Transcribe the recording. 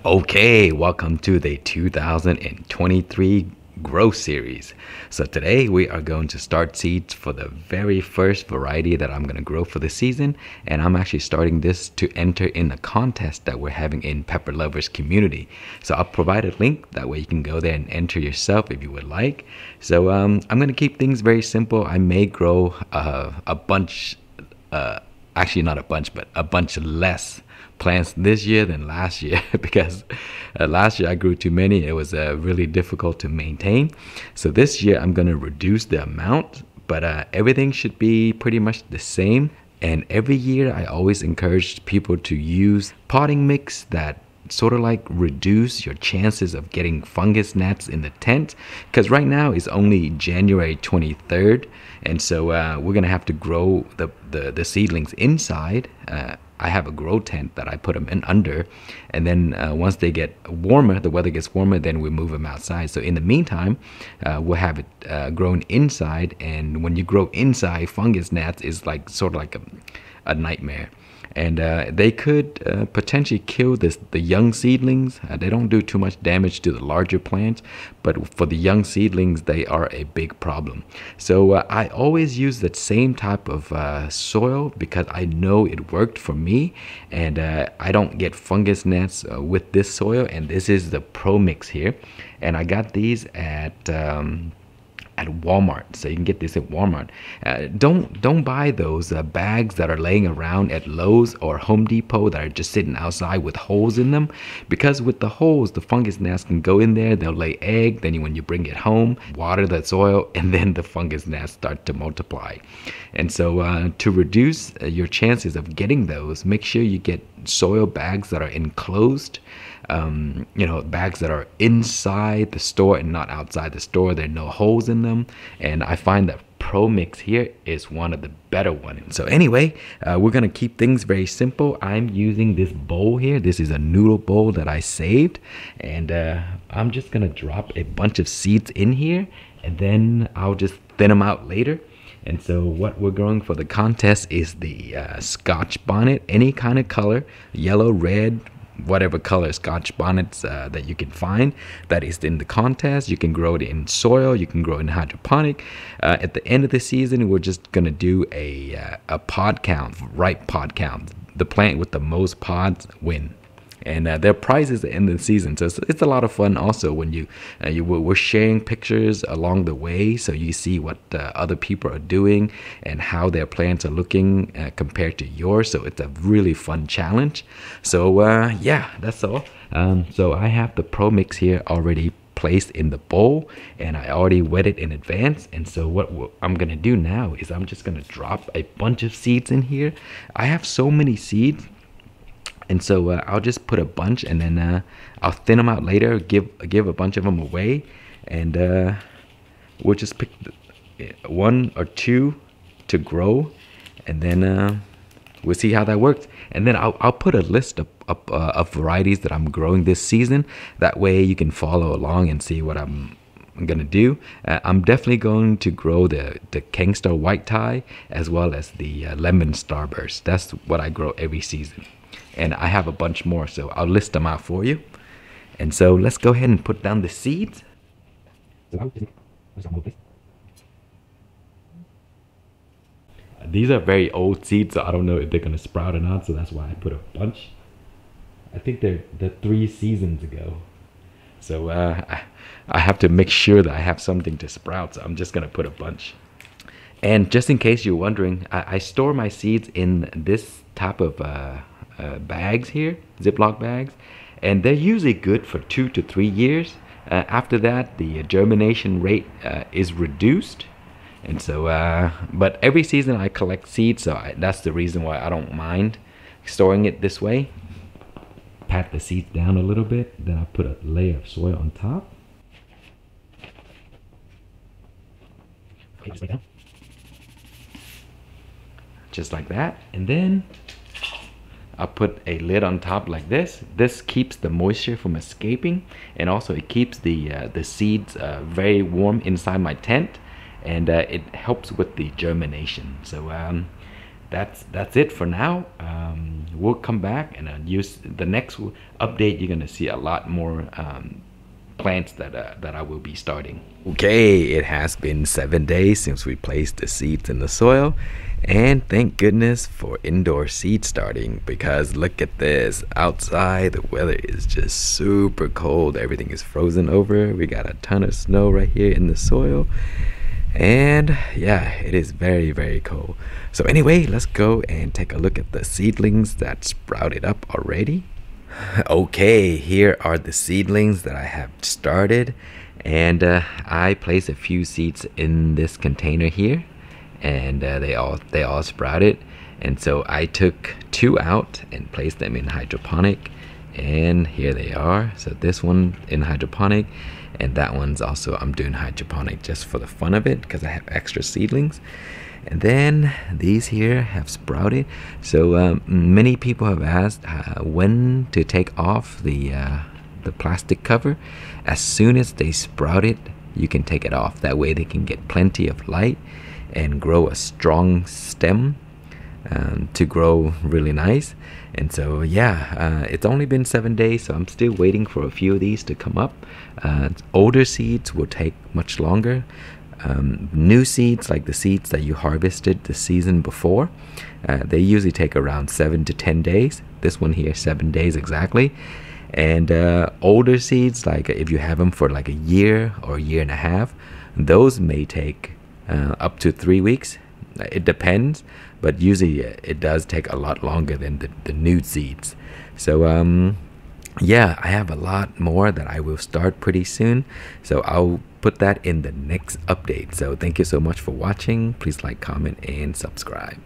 Okay, welcome to the 2023 Grow Series. So today we are going to start seeds for the very first variety that I'm going to grow for the season, and I'm actually starting this to enter in a contest that we're having in Pepper Lovers community. So I'll provide a link, that way you can go there and enter yourself if you would like. So I'm going to keep things very simple. I may grow a bunch, actually not a bunch, but a bunch less plants this year than last year because last year I grew too many. It was really difficult to maintain. So this year I'm going to reduce the amount, but everything should be pretty much the same. And every year I always encourage people to use potting mix that sort of like reduce your chances of getting fungus gnats in the tent, because right now it's only January 23rd, and so we're gonna have to grow the seedlings inside. I have a grow tent that I put them in under, and then once they get warmer, the weather gets warmer, then we move them outside. So in the meantime, we'll have it grown inside, and when you grow inside, fungus gnats is like sort of like a nightmare. And they could potentially kill the young seedlings. They don't do too much damage to the larger plants, but for the young seedlings, they are a big problem. So I always use that same type of soil because I know it worked for me, and I don't get fungus gnats with this soil. And this is the Pro Mix here, and I got these at Walmart, so you can get this at Walmart. Don't buy those bags that are laying around at Lowe's or Home Depot that are just sitting outside with holes in them, because with the holes, the fungus gnats can go in there. They'll lay egg. Then when you bring it home, water the soil, and then the fungus gnats start to multiply. And so to reduce your chances of getting those, make sure you get soil bags that are enclosed. Bags that are inside the store and not outside the store. There are no holes in them, and I find that Pro Mix here is one of the better ones. So anyway, we're gonna keep things very simple. I'm using this bowl here. This is a noodle bowl that I saved, and I'm just gonna drop a bunch of seeds in here, and then I'll just thin them out later. And so what we're growing for the contest is the Scotch bonnet, any kind of color, yellow, red, whatever color Scotch bonnets that you can find. That is in the contest. You can grow it in soil, you can grow it in hydroponic. At the end of the season, we're just gonna do a pod count, ripe pod count. The plant with the most pods win. And their prizes at the end of the season, so it's a lot of fun. Also, when we're sharing pictures along the way, so you see what other people are doing and how their plants are looking compared to yours. So it's a really fun challenge. So yeah, that's all. So I have the Pro Mix here already placed in the bowl, and I already wet it in advance. And so what I'm gonna do now is I'm just gonna drop a bunch of seeds in here. I have so many seeds. And so I'll just put a bunch, and then I'll thin them out later, give a bunch of them away, and we'll just pick one or two to grow, and then we'll see how that works. And then I'll put a list of varieties that I'm growing this season. That way you can follow along and see what I'm gonna do. I'm definitely going to grow the Khang Starr White Tie, as well as the Lemon Starburst. That's what I grow every season. And I have a bunch more, so I'll list them out for you. And so let's go ahead and put down the seeds. These are very old seeds, so I don't know if they're gonna sprout or not, so that's why I put a bunch. I think they're 3 seasons ago. So I have to make sure that I have something to sprout, so I'm just gonna put a bunch. And just in case you're wondering, I store my seeds in this type of bags here, Ziploc bags, and they're usually good for 2 to 3 years. After that, the germination rate is reduced. And so but every season I collect seeds, so that's the reason why I don't mind storing it this way. Pat the seeds down a little bit, then I put a layer of soil on top. Just like that, and then I'll put a lid on top like this. This keeps the moisture from escaping, and also it keeps the seeds very warm inside my tent, and it helps with the germination. So that's it for now. We'll come back and use the next update. You're gonna see a lot more plants that I will be starting. Okay, it has been 7 days since we placed the seeds in the soil, and thank goodness for indoor seed starting, because look at this. Outside the weather is just super cold. Everything is frozen over. We got a ton of snow right here in the soil, and yeah, it is very, very cold. So anyway, let's go and take a look at the seedlings that sprouted up already. Okay, here are the seedlings that I have started, and I placed a few seeds in this container here, and they all sprouted. And so I took 2 out and placed them in hydroponic, and here they are. So this one in hydroponic, and that one's also, I'm doing hydroponic just for the fun of it because I have extra seedlings. And then these here have sprouted. So many people have asked when to take off the plastic cover. As soon as they sprout it, you can take it off. That way they can get plenty of light and grow a strong stem to grow really nice. And so yeah, it's only been 7 days, so I'm still waiting for a few of these to come up. Older seeds will take much longer. New seeds, like the seeds that you harvested the season before, they usually take around 7 to 10 days. This one here, 7 days exactly. And older seeds, like if you have them for like a year or a year and a half, those may take up to 3 weeks. It depends, but usually it does take a lot longer than the new seeds. So yeah, I have a lot more that I will start pretty soon, so I'll put that in the next update. So thank you so much for watching. Please like, comment, and subscribe.